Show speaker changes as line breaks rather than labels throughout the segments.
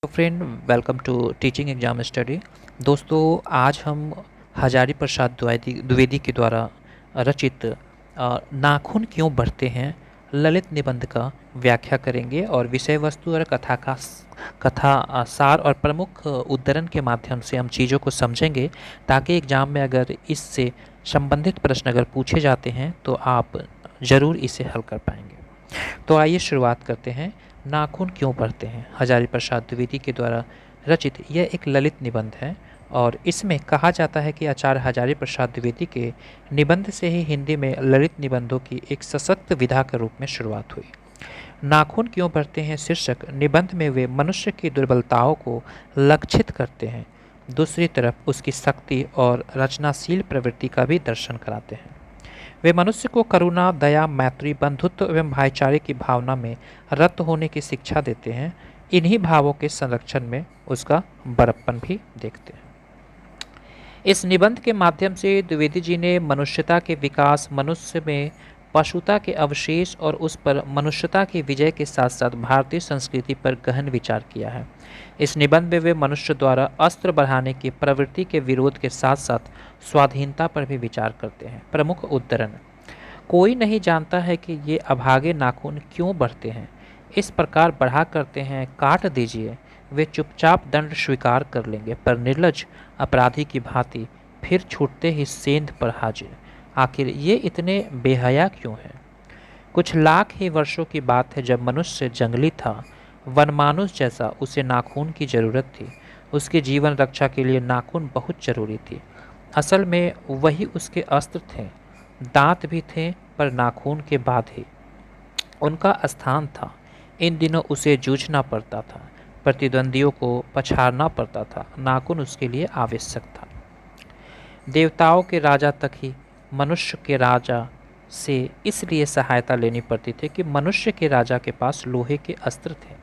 Friend, welcome to teaching exam study. दोस्तों, आज हम हजारी प्रसाद द्विवेदी के द्वारा रचित नाखून क्यों बढ़ते हैं ललित निबंध का व्याख्या करेंगे और विषय वस्तु और कथा सार और प्रमुख उद्धरण के माध्यम से हम चीज़ों को समझेंगे, ताकि एग्ज़ाम में अगर इससे संबंधित प्रश्न अगर पूछे जाते हैं तो आप ज़रूर इसे हल कर पाएंगे। तो आइए शुरुआत करते हैं। नाखून क्यों बढ़ते हैं हजारी प्रसाद द्विवेदी के द्वारा रचित यह एक ललित निबंध है और इसमें कहा जाता है कि आचार्य हजारी प्रसाद द्विवेदी के निबंध से ही हिंदी में ललित निबंधों की एक सशक्त विधा के रूप में शुरुआत हुई। नाखून क्यों बढ़ते हैं शीर्षक निबंध में वे मनुष्य की दुर्बलताओं को लक्षित करते हैं, दूसरी तरफ उसकी शक्ति और रचनाशील प्रवृत्ति का भी दर्शन कराते हैं। वे मनुष्य को करुणा, दया, मैत्री, बंधुत्व एवं भाईचारे की भावना में रत होने की शिक्षा देते हैं। इन्हीं भावों के संरक्षण में उसका बड़प्पन भी देखते हैं। इस निबंध के माध्यम से द्विवेदी जी ने मनुष्यता के विकास, मनुष्य में पशुता के अवशेष और उस पर मनुष्यता की विजय के साथ साथ भारतीय संस्कृति पर गहन विचार किया है। इस निबंध में वे मनुष्य द्वारा अस्त्र बढ़ाने की प्रवृत्ति के विरोध के साथ साथ स्वाधीनता पर भी विचार करते हैं। प्रमुख उद्धरण: कोई नहीं जानता है कि ये अभागे नाखून क्यों बढ़ते हैं, इस प्रकार बढ़ा करते हैं, काट दीजिए, वे चुपचाप दंड स्वीकार कर लेंगे, पर निर्लज अपराधी की भांति फिर छूटते ही सेंध पर हाजिर। आखिर ये इतने बेहया क्यों हैं? कुछ लाख ही वर्षों की बात है जब मनुष्य जंगली था, वनमानुष जैसा उसे नाखून की जरूरत थी। उसके जीवन रक्षा के लिए नाखून बहुत जरूरी थी। असल में वही उसके अस्त्र थे। दांत भी थे पर नाखून के बाद ही उनका स्थान था। इन दिनों उसे जूझना पड़ता था, प्रतिद्वंदियों को पछाड़ना पड़ता था। नाखून उसके लिए आवश्यक था। देवताओं के राजा तक ही मनुष्य के राजा से इसलिए सहायता लेनी पड़ती थी कि मनुष्य के राजा के पास लोहे के अस्त्र थे।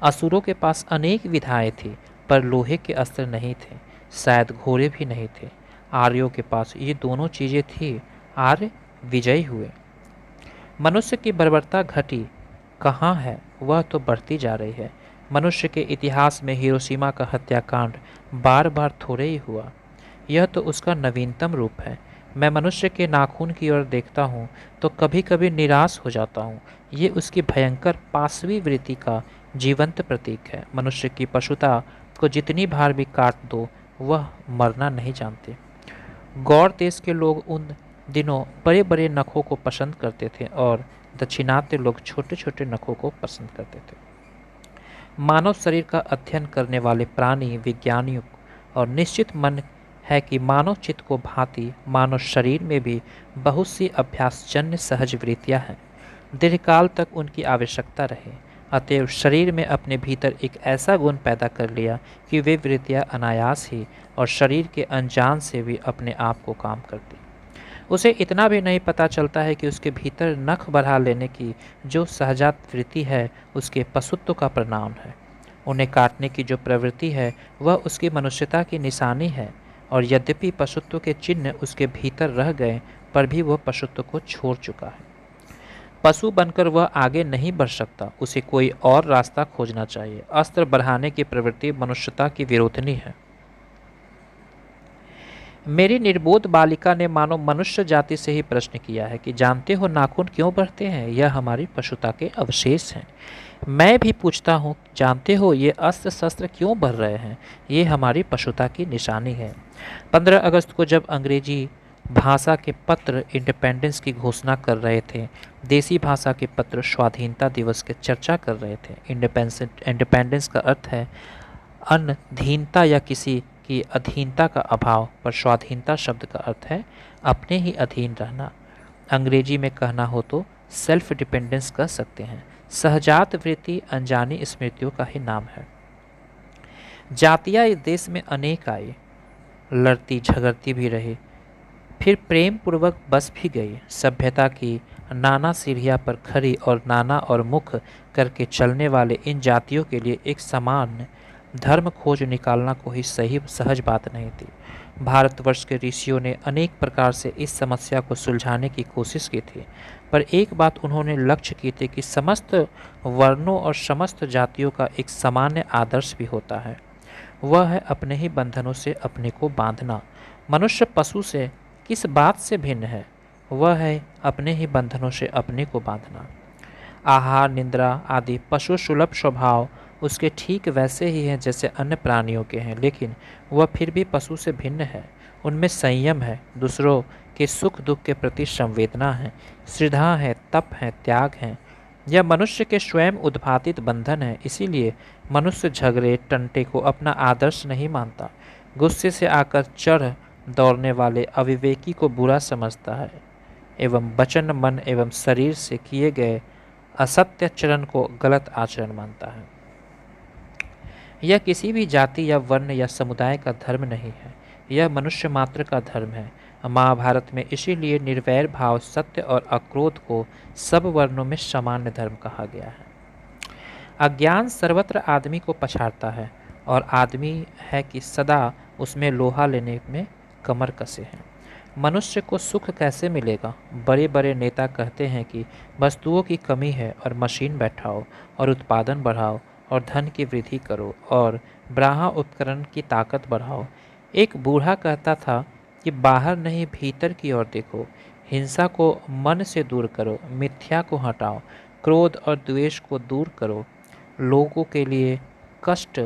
असुरों के पास अनेक विधाएं थी पर लोहे के अस्त्र नहीं थे, शायद घोड़े भी नहीं थे। आर्यों के पास ये दोनों चीज़ें थी। आर्य विजयी हुए। मनुष्य की बर्बरता घटी कहाँ है, वह तो बढ़ती जा रही है। मनुष्य के इतिहास में हिरोशिमा का हत्याकांड बार बार थोड़े ही हुआ। यह तो उसका नवीनतम रूप है। मैं मनुष्य के नाखून की ओर देखता हूँ तो कभी कभी निराश हो जाता हूँ। ये उसकी भयंकर पाशवी वृत्ति का जीवंत प्रतीक है। मनुष्य की पशुता को जितनी बार भी काट दो, वह मरना नहीं जानते। गौड़ देश के लोग उन दिनों बड़े बड़े नखों को पसंद करते थे और दक्षिणात्य लोग छोटे छोटे नखों को पसंद करते थे। मानव शरीर का अध्ययन करने वाले प्राणी विज्ञानियों और निश्चित मन है कि मानव चित्त को भांति मानव शरीर में भी बहुत सी अभ्यासजन्य सहज वृत्तियाँ हैं। दीर्घकाल तक उनकी आवश्यकता रहे। अतएव शरीर में अपने भीतर एक ऐसा गुण पैदा कर लिया कि वे वृत्तियाँ अनायास ही और शरीर के अनजान से भी अपने आप को काम करती। उसे इतना भी नहीं पता चलता है कि उसके भीतर नख बढ़ा लेने की जो सहजात वृत्ति है उसके पशुत्व का परिणाम है। उन्हें काटने की जो प्रवृत्ति है वह उसकी मनुष्यता की निशानी है, और यद्यपि पशुत्व के चिन्ह उसके भीतर रह गए पर भी वह पशुत्व को छोड़ चुका है। पशु बनकर वह आगे नहीं बढ़ सकता, उसे कोई और रास्ता खोजना चाहिए। अस्त्र बढ़ाने की प्रवृत्ति मनुष्यता की विरोधनी है। मेरी निर्बोध बालिका ने मानो मनुष्य जाति से ही प्रश्न किया है कि जानते हो नाखून क्यों बढ़ते हैं? यह हमारी पशुता के अवशेष हैं। मैं भी पूछता हूँ, जानते हो ये अस्त्र शस्त्र क्यों बढ़ रहे हैं? ये हमारी पशुता की निशानी है। 15 अगस्त को जब अंग्रेजी भाषा के पत्र इंडिपेंडेंस की घोषणा कर रहे थे, देसी भाषा के पत्र स्वाधीनता दिवस की चर्चा कर रहे थे। इंडिपेंडेंस का अर्थ है अनधीनता या किसी की अधीनता का अभाव, पर स्वाधीनता शब्द का अर्थ है अपने ही अधीन रहना। अंग्रेजी में कहना हो तो सेल्फ डिपेंडेंस कह सकते हैं। सहजात वृत्ति अनजानी स्मृतियों का ही नाम है। जातियाँ इस देश में अनेक आई, लड़ती झगड़ती भी रही, फिर प्रेम पूर्वक बस भी गई। सभ्यता की नाना सीढ़ियाँ पर खड़ी और नाना और मुख करके चलने वाले इन जातियों के लिए एक समान धर्म खोज निकालना कोई सही सहज बात नहीं थी। भारतवर्ष के ऋषियों ने अनेक प्रकार से इस समस्या को सुलझाने की कोशिश की थी, पर एक बात उन्होंने लक्ष्य की थी कि समस्त वर्णों और समस्त जातियों का एक सामान्य आदर्श भी होता है। वह है अपने ही बंधनों से अपने को बांधना। मनुष्य पशु से किस बात से भिन्न है? वह है अपने ही बंधनों से अपने को बांधना। आहार, निद्रा आदि पशु सुलभ स्वभाव उसके ठीक वैसे ही हैं जैसे अन्य प्राणियों के हैं, लेकिन वह फिर भी पशु से भिन्न है। उनमें संयम है, दूसरों के सुख दुख के प्रति संवेदना है, श्रद्धा है, तप है, त्याग है। यह मनुष्य के स्वयं उद्भातित बंधन है। इसीलिए मनुष्य झगड़े टंटे को अपना आदर्श नहीं मानता। गुस्से से आकर चढ़ दौड़ने वाले अविवेकी को बुरा समझता है एवं वचन, मन एवं शरीर से किए गए असत्य चरण को गलत आचरण मानता है। यह किसी भी जाति या वर्ण या समुदाय का धर्म नहीं है, यह मनुष्य मात्र का धर्म है। महाभारत में इसीलिए निर्वैर भाव, सत्य और अक्रोध को सब वर्णों में सामान्य धर्म कहा गया है। अज्ञान सर्वत्र आदमी को पछाड़ता है और आदमी है कि सदा उसमें लोहा लेने में कमर कसे हैं। मनुष्य को सुख कैसे मिलेगा? बड़े बड़े नेता कहते हैं कि वस्तुओं की कमी है और मशीन बैठाओ और उत्पादन बढ़ाओ और धन की वृद्धि करो और ब्राह्मण उपकरण की ताकत बढ़ाओ। एक बूढ़ा कहता था कि बाहर नहीं भीतर की ओर देखो, हिंसा को मन से दूर करो, मिथ्या को हटाओ, क्रोध और द्वेष को दूर करो, लोगों के लिए कष्ट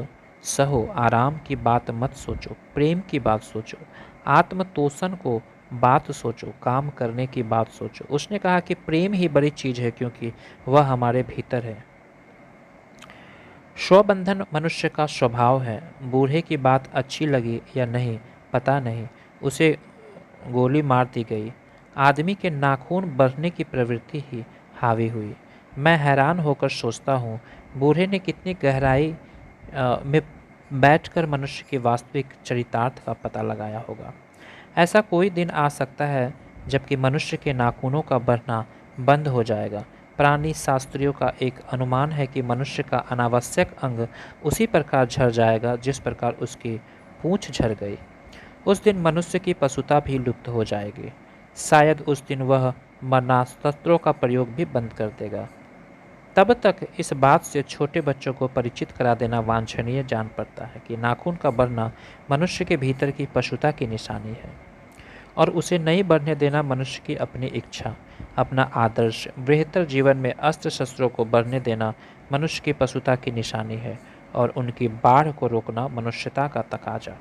सहो, आराम की बात मत सोचो, प्रेम की बात सोचो, आत्मतोषण को बात सोचो, काम करने की बात सोचो। उसने कहा कि प्रेम ही बड़ी चीज़ है क्योंकि वह हमारे भीतर है। स्वबंधन मनुष्य का स्वभाव है। बूढ़े की बात अच्छी लगी या नहीं पता नहीं, उसे गोली मार दी गई। आदमी के नाखून बढ़ने की प्रवृत्ति ही हावी हुई। मैं हैरान होकर सोचता हूँ, बूढ़े ने कितनी गहराई में बैठकर मनुष्य के वास्तविक चरितार्थ का पता लगाया होगा। ऐसा कोई दिन आ सकता है जबकि मनुष्य के नाखूनों का बढ़ना बंद हो जाएगा। प्राणी शास्त्रियों का एक अनुमान है कि मनुष्य का अनावश्यक अंग उसी प्रकार झड़ जाएगा जिस प्रकार उसकी पूंछ झड़ गई। उस दिन मनुष्य की पशुता भी लुप्त हो जाएगी। शायद उस दिन वह मरणास्त्रों का प्रयोग भी बंद कर देगा। तब तक इस बात से छोटे बच्चों को परिचित करा देना वांछनीय जान पड़ता है कि नाखून का बढ़ना मनुष्य के भीतर की पशुता की निशानी है और उसे नहीं बढ़ने देना मनुष्य की अपनी इच्छा, अपना आदर्श, बेहतर जीवन में अस्त्र शस्त्रों को बढ़ने देना मनुष्य की पशुता की निशानी है और उनकी बाढ़ को रोकना मनुष्यता का तकाजा।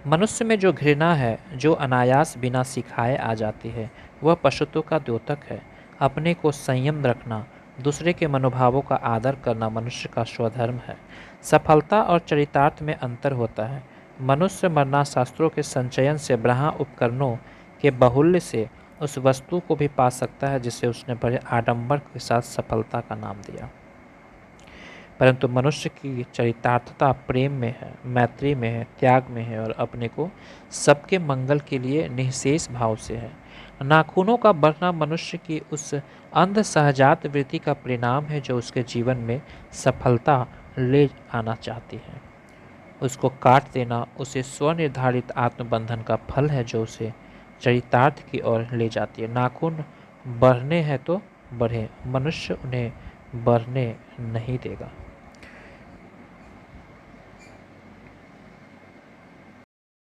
मनुष्य में जो घृणा है, जो अनायास बिना सिखाए आ जाती है, वह पशुत्व का द्योतक है। अपने को संयम रखना, दूसरे के मनोभावों का आदर करना मनुष्य का स्वधर्म है। सफलता और चरितार्थ में अंतर होता है। मनुष्य मरणाशास्त्रों के संचयन से, ब्रह्म उपकरणों के बाहुल्य से उस वस्तु को भी पा सकता है जिसे उसने बड़े आडंबर के साथ सफलता का नाम दिया। परंतु मनुष्य की चरितार्थता प्रेम में है, मैत्री में है, त्याग में है और अपने को सबके मंगल के लिए निःशेष भाव से है। नाखूनों का बढ़ना मनुष्य की उस अंध सहजात वृत्ति का परिणाम है जो उसके जीवन में सफलता ले आना चाहती है। उसको काट देना उसे स्वनिर्धारित आत्मबंधन का फल है जो उसे चरितार्थ की ओर ले जाती है। नाखून बढ़ने हैं तो बढ़े, मनुष्य उन्हें बढ़ने नहीं देगा।